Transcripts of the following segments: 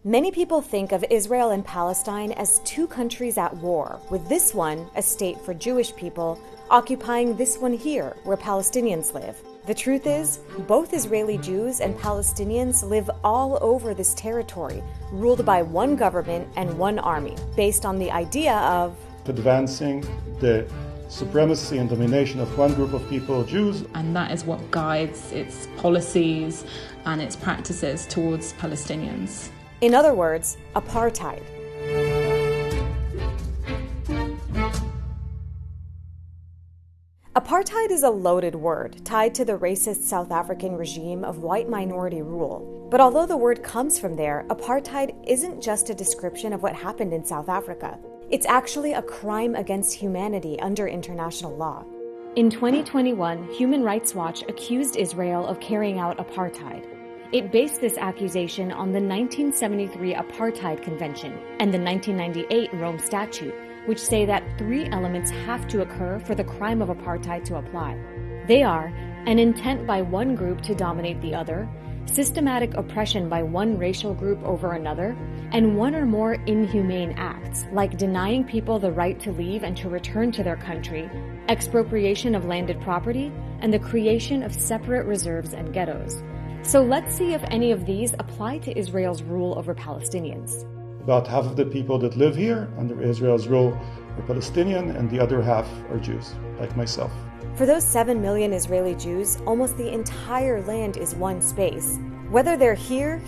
Many people think of Israel and Palestine as two countries at war, with this one, a state for Jewish people, occupying this one here, where Palestinians live. The truth is, both Israeli Jews and Palestinians live all over this territory, ruled by one government and one army, based on the idea of advancing the supremacy and domination of one group of people, Jews. And that is what guides its policies and its practices towards Palestinians. In other words, apartheid. Apartheid is a loaded word tied to the racist South African regime of white minority rule. But although the word comes from there, apartheid isn't just a description of what happened in South Africa. It's actually a crime against humanity under international law. In 2021, Human Rights Watch accused Israel of carrying out apartheid. It based this accusation on the 1973 Apartheid Convention and the 1998 Rome Statute, which say that three elements have to occur for the crime of apartheid to apply. They are an intent by one group to dominate the other, systematic oppression by one racial group over another, and one or more inhumane acts, like denying people the right to leave and to return to their country, expropriation of landed property, and the creation of separate reserves and ghettos. So let's see if any of these apply to Israel's rule over Palestinians. About half of the people that live here under Israel's rule are Palestinian, and the other half are Jews, like myself. For those 7 million Israeli Jews, almost the entire land is one space. Whether they're here,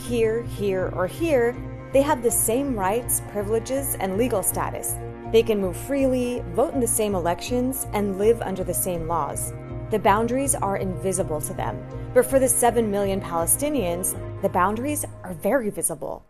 or here, they have the same rights, privileges, and legal status. They can move freely, vote in the same elections, and live under the same laws. The boundaries are invisible to them. But for the 7 million Palestinians, the boundaries are very visible.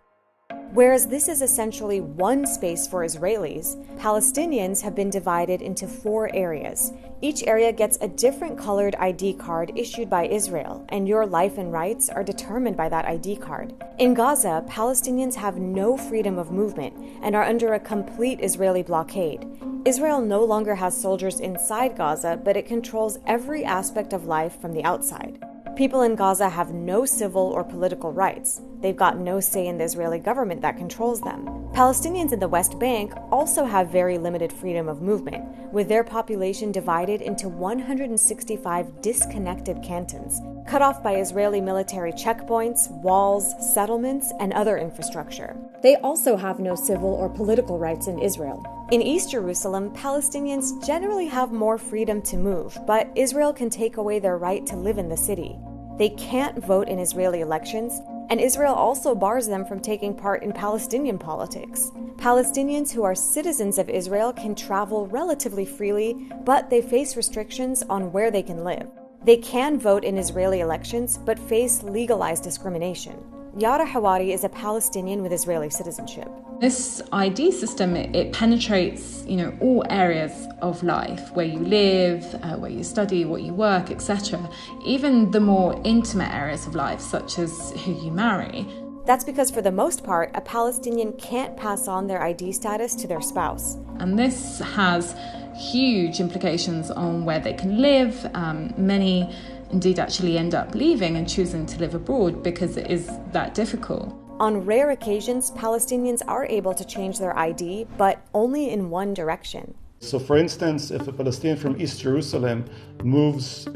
Whereas this is essentially one space for Israelis, Palestinians have been divided into 4 areas. Each area gets a different colored ID card issued by Israel, and your life and rights are determined by that ID card. In Gaza, Palestinians have no freedom of movement and are under a complete Israeli blockade. Israel no longer has soldiers inside Gaza, but it controls every aspect of life from the outside. People in Gaza have no civil or political rights. They've got no say in the Israeli government that controls them. Palestinians in the West Bank also have very limited freedom of movement, with their population divided into 165 disconnected cantons, cut off by Israeli military checkpoints, walls, settlements, and other infrastructure. They also have no civil or political rights in Israel. In East Jerusalem, Palestinians generally have more freedom to move, but Israel can take away their right to live in the city. They can't vote in Israeli elections, and Israel also bars them from taking part in Palestinian politics. Palestinians who are citizens of Israel can travel relatively freely, but they face restrictions on where they can live. They can vote in Israeli elections, but face legalized discrimination. Yara Hawari is a Palestinian with Israeli citizenship. This ID system, it penetrates, all areas of life, where you live, where you study, what you work, etc. Even the more intimate areas of life, such as who you marry. That's because for the most part, a Palestinian can't pass on their ID status to their spouse. And this has huge implications on where they can live. Many indeed actually end up leaving and choosing to live abroad because it is that difficult. On rare occasions, Palestinians are able to change their ID, but only in one direction. So for instance, if a Palestinian from East Jerusalem moves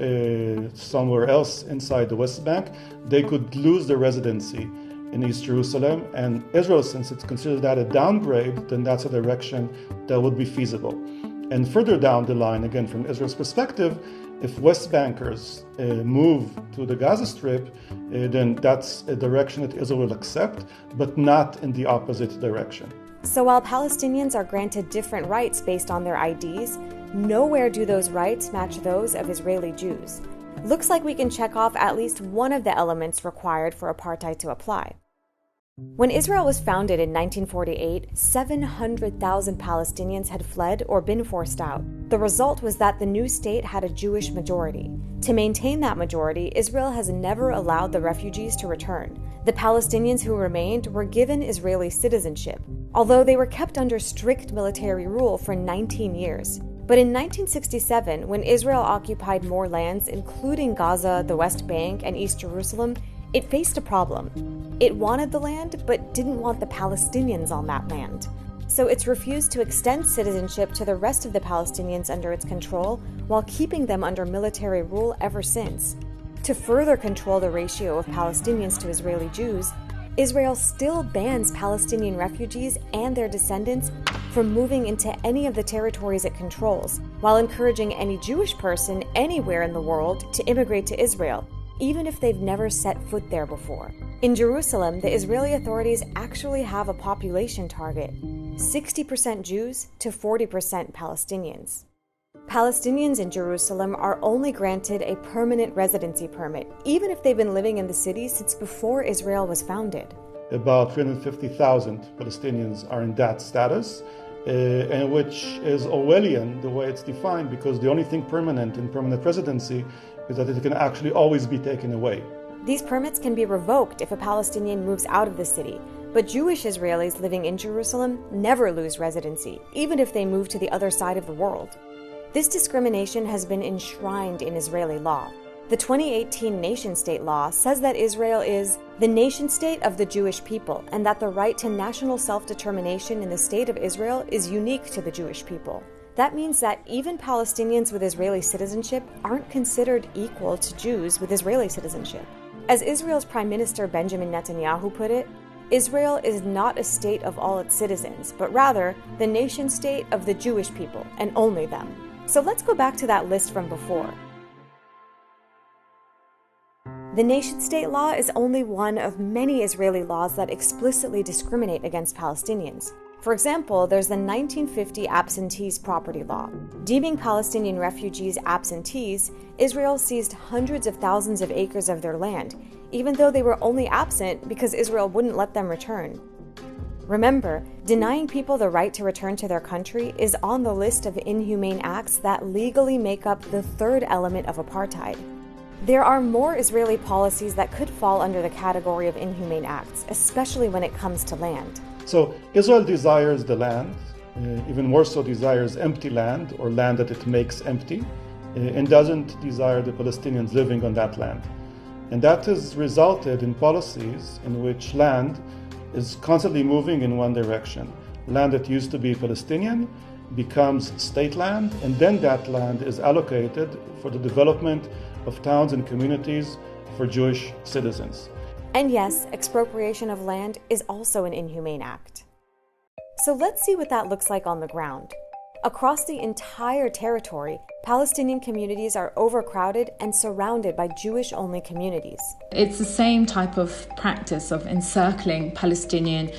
somewhere else inside the West Bank, they could lose their residency in East Jerusalem. And Israel, since it's considered that a downgrade, then that's a direction that would be feasible. And further down the line, again, from Israel's perspective, if West Bankers move to the Gaza Strip, then that's a direction that Israel will accept, but not in the opposite direction. So while Palestinians are granted different rights based on their IDs, nowhere do those rights match those of Israeli Jews. Looks like we can check off at least one of the elements required for apartheid to apply. When Israel was founded in 1948, 700,000 Palestinians had fled or been forced out. The result was that the new state had a Jewish majority. To maintain that majority, Israel has never allowed the refugees to return. The Palestinians who remained were given Israeli citizenship, although they were kept under strict military rule for 19 years. But in 1967, when Israel occupied more lands, including Gaza, the West Bank, and East Jerusalem, It faced a problem. It wanted the land, but didn't want the Palestinians on that land. So it's refused to extend citizenship to the rest of the Palestinians under its control, while keeping them under military rule ever since. To further control the ratio of Palestinians to Israeli Jews, Israel still bans Palestinian refugees and their descendants from moving into any of the territories it controls, while encouraging any Jewish person anywhere in the world to immigrate to Israel, even if they've never set foot there before. In Jerusalem, the Israeli authorities actually have a population target: 60% Jews to 40% Palestinians. Palestinians in Jerusalem are only granted a permanent residency permit, even if they've been living in the city since before Israel was founded. About 350,000 Palestinians are in that status, and which is Orwellian the way it's defined, because the only thing permanent in permanent residency is that it can actually always be taken away. These permits can be revoked if a Palestinian moves out of the city, but Jewish Israelis living in Jerusalem never lose residency, even if they move to the other side of the world. This discrimination has been enshrined in Israeli law. The 2018 nation-state law says that Israel is the nation-state of the Jewish people, and that the right to national self-determination in the state of Israel is unique to the Jewish people. That means that even Palestinians with Israeli citizenship aren't considered equal to Jews with Israeli citizenship. As Israel's Prime Minister Benjamin Netanyahu put it, Israel is not a state of all its citizens, but rather the nation-state of the Jewish people, and only them. So let's go back to that list from before. The nation-state law is only one of many Israeli laws that explicitly discriminate against Palestinians. For example, there's the 1950 absentees property law. Deeming Palestinian refugees absentees, Israel seized hundreds of thousands of acres of their land, even though they were only absent because Israel wouldn't let them return. Remember, denying people the right to return to their country is on the list of inhumane acts that legally make up the third element of apartheid. There are more Israeli policies that could fall under the category of inhumane acts, especially when it comes to land. So Israel desires the land, even more so desires empty land, or land that it makes empty, and doesn't desire the Palestinians living on that land. And that has resulted in policies in which land is constantly moving in one direction. Land that used to be Palestinian becomes state land, and then that land is allocated for the development of towns and communities for Jewish citizens. And yes, expropriation of land is also an inhumane act. So let's see what that looks like on the ground. Across the entire territory, Palestinian communities are overcrowded and surrounded by Jewish-only communities. It's the same type of practice of encircling Palestinian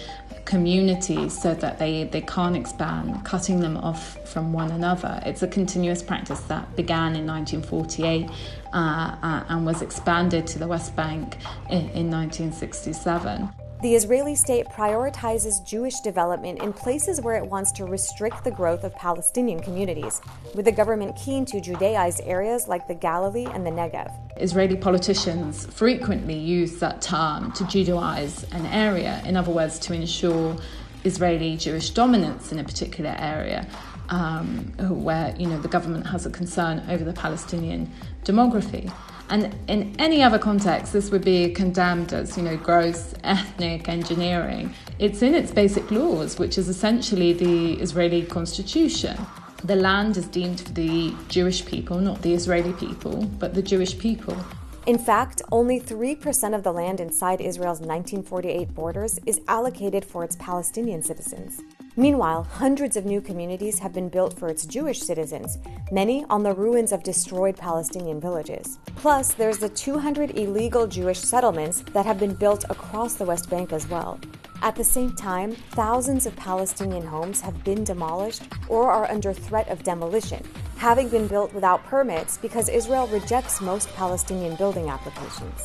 communities so that they can't expand, cutting them off from one another. It's a continuous practice that began in 1948 and was expanded to the West Bank in 1967. The Israeli state prioritizes Jewish development in places where it wants to restrict the growth of Palestinian communities, with the government keen to Judaize areas like the Galilee and the Negev. Israeli politicians frequently use that term to Judaize an area, in other words, to ensure Israeli Jewish dominance in a particular area, where the government has a concern over the Palestinian demography. And in any other context, this would be condemned as, gross ethnic engineering. It's in its basic laws, which is essentially the Israeli constitution. The land is deemed for the Jewish people, not the Israeli people, but the Jewish people. In fact, only 3% of the land inside Israel's 1948 borders is allocated for its Palestinian citizens. Meanwhile, hundreds of new communities have been built for its Jewish citizens, many on the ruins of destroyed Palestinian villages. Plus, there's the 200 illegal Jewish settlements that have been built across the West Bank as well. At the same time, thousands of Palestinian homes have been demolished or are under threat of demolition, having been built without permits because Israel rejects most Palestinian building applications.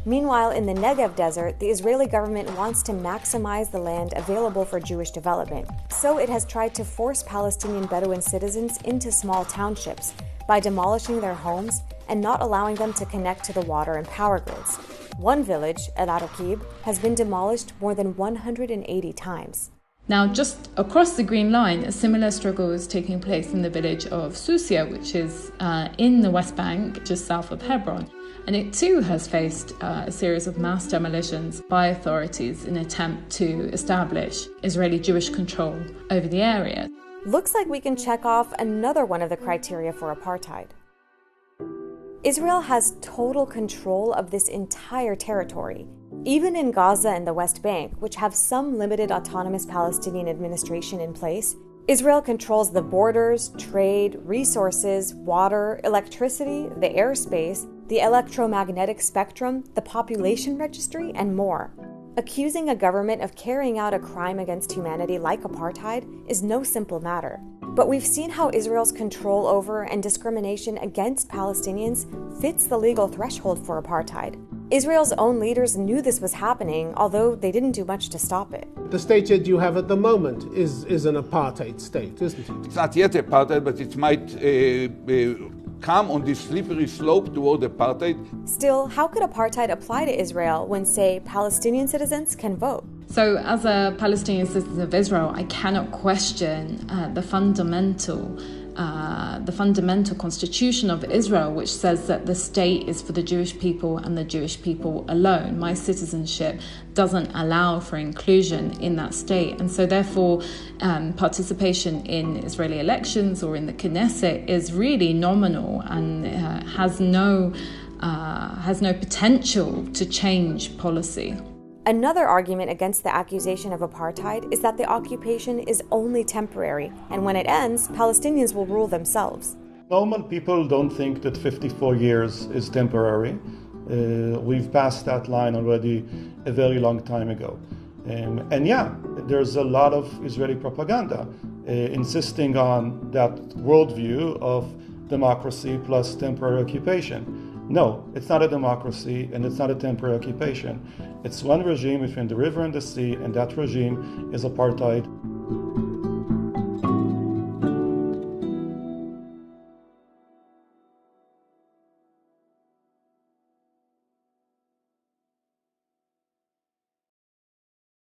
Meanwhile, in the Negev desert, the Israeli government wants to maximize the land available for Jewish development, so it has tried to force Palestinian Bedouin citizens into small townships by demolishing their homes and not allowing them to connect to the water and power grids. One village, El Araqib, has been demolished more than 180 times. Now, just across the Green Line, a similar struggle is taking place in the village of Susia, which is in the West Bank, just south of Hebron. And it too has faced a series of mass demolitions by authorities in an attempt to establish Israeli Jewish control over the area. Looks like we can check off another one of the criteria for apartheid. Israel has total control of this entire territory. Even in Gaza and the West Bank, which have some limited autonomous Palestinian administration in place, Israel controls the borders, trade, resources, water, electricity, the airspace, the electromagnetic spectrum, the population registry, and more. Accusing a government of carrying out a crime against humanity like apartheid is no simple matter. But we've seen how Israel's control over and discrimination against Palestinians fits the legal threshold for apartheid. Israel's own leaders knew this was happening, although they didn't do much to stop it. The state that you have at the moment is an apartheid state, isn't it? It's not yet apartheid, but it might come on this slippery slope toward apartheid. Still, how could apartheid apply to Israel when, say, Palestinian citizens can vote? So, as a Palestinian citizen of Israel, I cannot question the fundamental constitution of Israel, which says that the state is for the Jewish people and the Jewish people alone. My citizenship doesn't allow for inclusion in that state, and so therefore participation in Israeli elections or in the Knesset is really nominal and has no potential to change policy. Another argument against the accusation of apartheid is that the occupation is only temporary, and when it ends, Palestinians will rule themselves. Normal people don't think that 54 years is temporary. We've passed that line already a very long time ago. And yeah, there's a lot of Israeli propaganda insisting on that worldview of democracy plus temporary occupation. No, it's not a democracy and it's not a temporary occupation. It's one regime between the river and the sea, and that regime is apartheid.